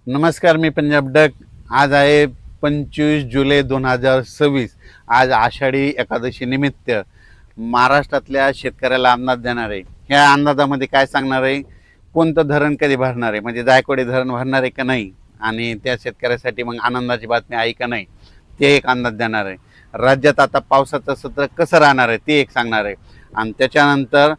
नमस्कार, मी पंजाब डक. आज आहे 25 जुलै 2026. आज आषाढी एकादशी निमित्त महाराष्ट्रातल्या शेतकऱ्याला अंदाज देणार आहे. ह्या अंदाजामध्ये काय सांगणार आहे, कोणतं धरण कधी भरणार आहे, म्हणजे जायकवाडी धरण भरणार आहे का नाही, आणि त्या शेतकऱ्यासाठी मग आनंदाची बातमी आहे का नाही, ते एक अंदाज देणार आहे. राज्यात आता पावसाचं सत्र कसं राहणार आहे ते एक सांगणार आहे. आणि त्याच्यानंतर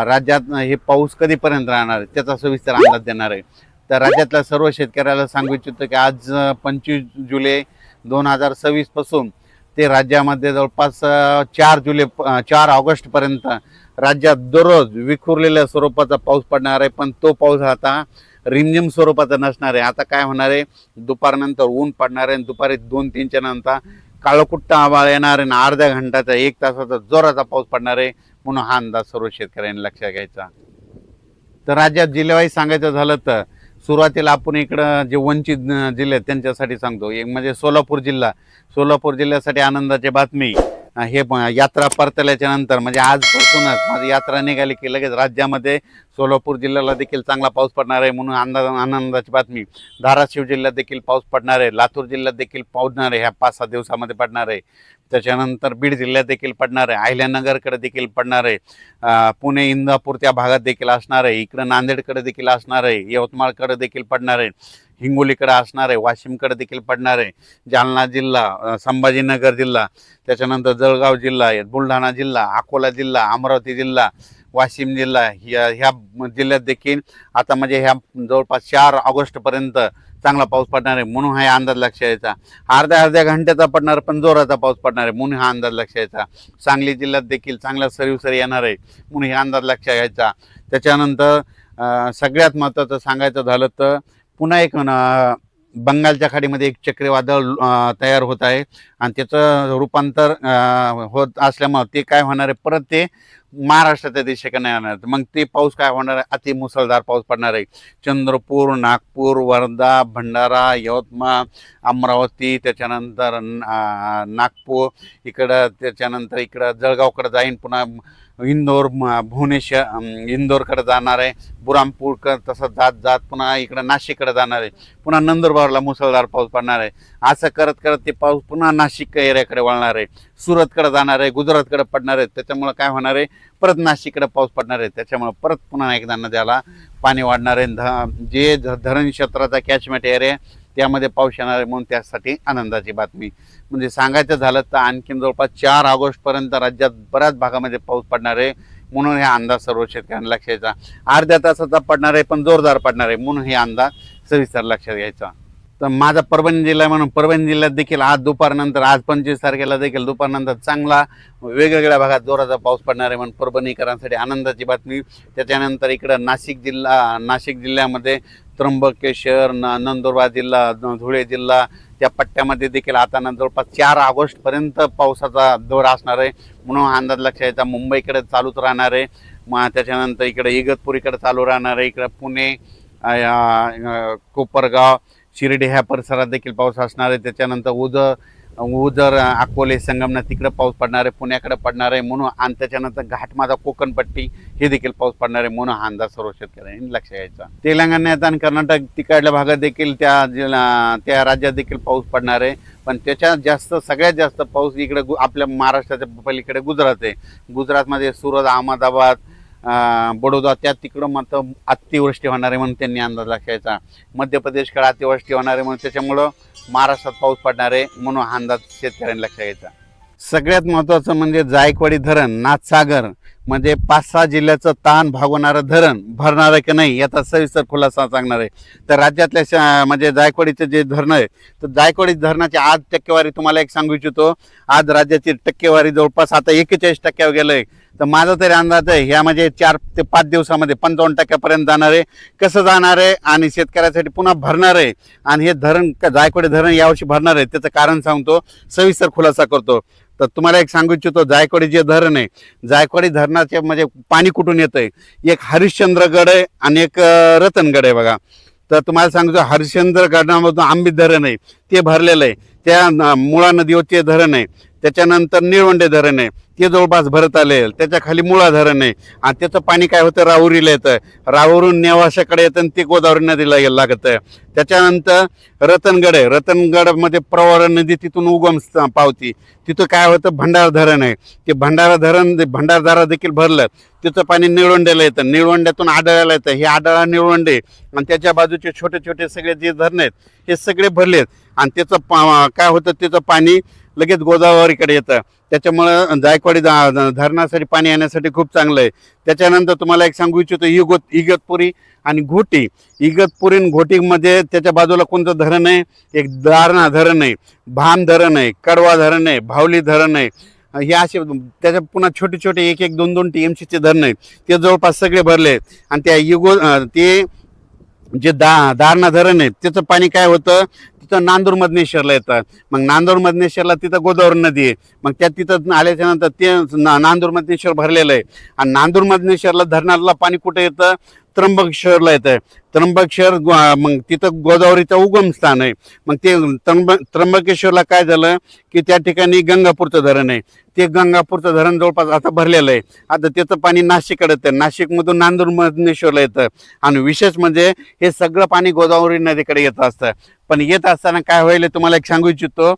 राज्यात हे पाऊस कधीपर्यंत राहणार आहे त्याचा सविस्तर अंदाज देणार आहे. तर राज्यातल्या सर्व शेतकऱ्याला सांगू इच्छितो की आज 25 जुलै 2026 पासून ते राज्यामध्ये जवळपास 4 ऑगस्टपर्यंत राज्यात दररोज विखुरलेल्या स्वरूपाचा पाऊस पडणार आहे. पण तो पाऊस आता रिमझिम स्वरूपाचा नसणार आहे. आता काय होणार आहे, दुपारनंतर ऊन पडणार आहे, दुपारी 2-3च्या नंतर काळोकुट्ट आभाळ येणार आहे, आणि अर्ध्या घंटाचा 1 तासाचा जोराचा पाऊस पडणार आहे. म्हणून हा अंदाज सर्व शेतकऱ्यांनी लक्षात घ्यायचा. तर राज्यात जिल्ह्यावाईज सांगायचं झालं तर सुरुवातीला आपण इकडं जे वंचित जिल्हे आहेत त्यांच्यासाठी सांगतो. एक म्हणजे सोलापूर जिल्ह्यासाठी आनंदाची बातमी. हे यात्रा परतल्याच्या नंतर म्हणजे आजपासूनच माझी यात्रा निघाली की लगेच राज्यामध्ये सोलापूर जिल्ह्याला देखील चांगला पाऊस पडणार आहे, म्हणून आनंदाची बातमी. धाराशिव जिल्ह्यात देखील पाऊस पडणार आहे, लातूर जिल्ह्यात देखील पडणार आहे, ह्या 5-6 दिवसामध्ये पडणार आहे. त्याच्यानंतर बीड जिल्ह्यात देखील पडणार आहे, अहिल्यानगरकडे देखील पडणार आहे, पुणे इंदापूर त्या भागात देखील असणार आहे, इकडं नांदेडकडे देखील असणार आहे, यवतमाळकडे देखील पडणार आहे, हिंगोलीकडे असणार आहे, वाशिमकडे देखील पडणार आहे, जालना जिल्हा, संभाजीनगर जिल्हा, त्याच्यानंतर जळगाव जिल्हा, बुलढाणा जिल्हा, अकोला जिल्हा, अमरावती जिल्हा, वाशिम जिल्हा, ह्या जिल्ह्यात देखील आता म्हणजे ह्या जवळपास 4 ऑगस्टपर्यंत चांगला पाऊस पडणार आहे. म्हणून हा अंदाज लक्षात यायचा. अर्ध्या घंट्याचा पडणार पण जोराचा पाऊस पडणार आहे, म्हणून हा अंदाज लक्षात यायचा. सांगली जिल्ह्यात देखील चांगला सरी येणार आहे, म्हणून हा अंदाज लक्षात घ्यायचा. त्याच्यानंतर सगळ्यात महत्त्वाचं सांगायचं झालं तर पुन्हा एक बंगालच्या खाडीमध्ये एक चक्रीवादळ तयार होत आहे, आणि त्याचं रूपांतर होत असल्यामुळे ते काय होणार आहे, परत ते महाराष्ट्राच्या दिशेकडे येणार. मग ते पाऊस काय होणार आहे, अति मुसळधार पाऊस पडणार आहे. चंद्रपूर, नागपूर, वर्धा, भंडारा, यवतमाळ, अमरावती, त्याच्यानंतर नागपूर, त्याच्यानंतर इकडं जळगावकडे जाईन, पुन्हा इंदोर, भुवनेश्वर, इंदोरकडे जाणार आहे, बुरामपूरकडे तसं जात पुन्हा इकडं नाशिककडे जाणार आहे, पुन्हा नंदुरबारला मुसळधार पाऊस पडणार आहे. असं करत करत ते पाऊस पुन्हा नाशिक एरियाकडे वळणार आहे, सुरतकडे जाणार आहे, गुजरातकडे पडणार आहे. त्याच्यामुळे काय होणार आहे, परत नाशिककडे पाऊस पडणार आहे. त्याच्यामुळे परत पुन्हा एकदा नद्याला पाणी वाढणार आहे. जे धरण क्षेत्राचा कॅचमेंट एरिया त्यामध्ये पाऊस येणार आहे, म्हणून त्यासाठी आनंदाची बातमी. म्हणजे सांगायचं झालं तर आणखीन जवळपास 4 ऑगस्टपर्यंत राज्यात बऱ्याच भागामध्ये पाऊस पडणार आहे, म्हणून हे अंदाज सर्व शेतकऱ्यांना लक्षात घ्यायचा. अर्ध्या तासाचा पडणार आहे पण जोरदार पडणार आहे, म्हणून हे अंदाज सविस्तर लक्षात घ्यायचा. तर माझा परभणी जिल्हा म्हणून परभणी जिल्ह्यात देखील आज दुपारनंतर, आज 25 तारखेला देखील दुपारनंतर चांगला वेगवेगळ्या भागात जोराचा पाऊस पडणार आहे, म्हणून परभणीकरांसाठी आनंदाची बातमी. त्याच्यानंतर इकडं नाशिक जिल्ह्यामध्ये त्र्यंबकेश्वर, नंदुरबार जिल्हा, धुळे जिल्हा, त्या पट्ट्यामध्ये देखील आता जवळपास 4 ऑगस्टपर्यंत पावसाचा दौर असणार आहे, म्हणून अंदाज लक्षात यायचा. मुंबईकडे चालूच राहणार आहे, मग त्याच्यानंतर इकडे इगतपुरीकडे चालू राहणार आहे, इकडं पुणे, कोपरगाव, शिर्डी ह्या परिसरात देखील पाऊस असणार आहे. त्याच्यानंतर उदर, अकोले, संगमनेर तिकडे पाऊस पडणार आहे, पुण्याकडे पडणार आहे, म्हणून. आणि त्याच्यानंतर घाटमाथा, कोकणपट्टी हे देखील पाऊस पडणार आहे, म्हणून हा अंदाज सर्व शेतकऱ्यांनी लक्षात घ्यायचा. तेलंगणात आणि कर्नाटक तिकडल्या भागात देखील त्या राज्यात देखील पाऊस पडणार आहे, पण त्याच्यात सगळ्यात जास्त पाऊस इकडे आपल्या महाराष्ट्राच्या पलीकडे गुजरात आहे. गुजरातमध्ये सुरत, अहमदाबाद, बडोदा त्या तिकडं मात्र अतिवृष्टी होणार आहे, म्हणून त्यांनी अंदाज लक्षात घ्यायचा. मध्य प्रदेशकडे अतिवृष्टी होणार आहे, म्हणून त्याच्यामुळं महाराष्ट्रात पाऊस पडणार आहे, म्हणून हा अंदाज शेतकऱ्यांनी लक्षात घ्यायचा. सगळ्यात महत्त्वाचं म्हणजे जायकवाडी धरण, नाथसागर म्हणजे 5-6 जिल्ह्याचं ताण भागवणारं धरण भरणार आहे की नाही याचा सविस्तर खुलासा सांगणार आहे. तर राज्यातल्या म्हणजे जायकवाडीचं जे धरण आहे, तर जायकवाडी धरणाची आज टक्केवारी तुम्हाला एक सांगू इच्छितो. आज राज्याची टक्केवारी जवळपास आता 41% गेलं आहे. तर माझा तरी अंदाज आहे ह्या म्हणजे 4 ते 5 दिवसामध्ये 55% जाणार आहे. कसं जाणार आहे आणि शेतकऱ्यासाठी पुन्हा भरणार आहे, आणि हे धरण जायकवाडी धरण यावर्षी भरणार आहे त्याचं कारण सांगतो, सविस्तर खुलासा करतो. तर तुम्हाला एक सांगू इच्छितो, जायकवाडी जे धरण आहे, जायकवाडी धरणाचे म्हणजे पाणी कुठून येतं आहे, एक हरिश्चंद्रगड आहे आणि एक रतनगड आहे बघा. तर तुम्हाला सांगतो, हरिश्चंद्र गडामधून आंबी धरण आहे ते भरलेलं आहे, त्या मुळा नदीवरचे धरण आहे, त्याच्यानंतर निळवंडे धरण आहे, ते जवळपास भरत आले. त्याच्या खाली मुळा धरण आहे आणि त्याचं पाणी काय होतं राहुरीला येतं, राहुरून नेवाशाकडे येतं आणि ते गोदावरी नदीला लागतं. त्याच्यानंतर रतनगड आहे, रतनगडमध्ये प्रवरा नदी तिथून उगम पावती. तिथं काय होतं भंडारा धरण आहे, ते भंडारदारा देखील भरलं. तिचं पाणी निळवंड्याला येतं, निळवंड्यातून आढळायला येतं. हे आढळा निळवंडे आणि त्याच्या बाजूचे छोटे छोटे सगळे जे धरण आहेत हे सगळे भरलेत आणि त्याचं काय होतं त्याचं पाणी लगेच गोदावरीकडे येतं. त्याच्यामुळं जायकवाडी धरणासाठी पाणी येण्यासाठी खूप चांगलं आहे. त्याच्यानंतर तुम्हाला एक सांगू इच्छितो, इगतपुरी आणि घोटी. इगतपुरी आणि घोटीमध्ये त्याच्या बाजूला कोणतं धरण आहे, एक दारणा धरण आहे, भाम धरण आहे, कडवा धरण आहे, भावली धरण आहे. हे असे त्याच्या पुन्हा छोटे छोटे 1-1, 2-2 TMCचे धरण आहेत, ते जवळपास सगळे भरले आहेत. आणि त्या ते जे दारणा धरण आहे त्याचं पाणी काय होतं तिथं नांदूर मधनेश्वरला येतं. मग नांदूर मधनेश्वरला तिथं गोदावरी नदी आहे. मग त्या तिथं आल्याच्या नंतर ते नांदूर मधनेश्वर भरलेलं आहे. आणि नांदूर मधनेश्वरला धरणाला पाणी कुठे येतं, त्र्यंबकेश्वरला येतं. त्र्यंबकेश्वर मग तिथं गोदावरीचं उगम स्थान आहे. मग ते त्र्यंबकेश्वरला काय झालं की त्या ठिकाणी गंगापूरचं धरण आहे. ते गंगापूरचं धरण जवळपास आता भरलेलं आहे. आता त्याचं पाणी नाशिककडे येतं, नाशिकमधून नांदूर मधनेश्वरला येतं. आणि विशेष म्हणजे हे सगळं पाणी गोदावरी नदीकडे येत असतं. पण येत असताना काय होईल तुम्हाला एक सांगू इच्छितो,